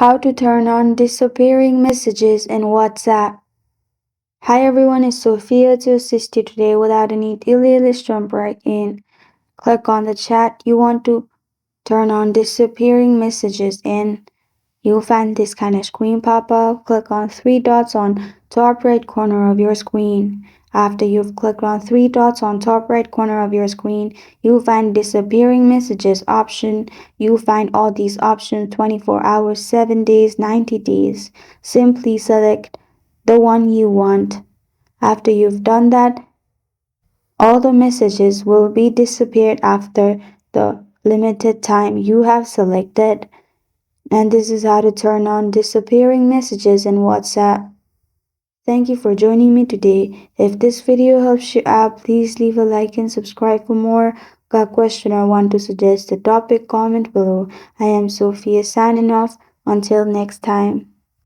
How to turn on disappearing messages in WhatsApp. Hi everyone, it's Sophia to assist you today. Without any delay, let's jump right in. Click on the chat you want to turn on disappearing messages in. You'll find this kind of screen pop up. Click on three dots on top right corner of your screen. After you've clicked on three dots on top right corner of your screen, you'll find disappearing messages option. You'll find all these options 24 hours, 7 days, 90 days. Simply select the one you want. After you've done that, all the messages will be disappeared after the limited time you have selected. And this is how to turn on disappearing messages in WhatsApp. Thank you for joining me today. If this video helps you out, please leave a like and subscribe for more. Got a question or want to suggest a topic, comment below. I am Sophia signing off. Until next time.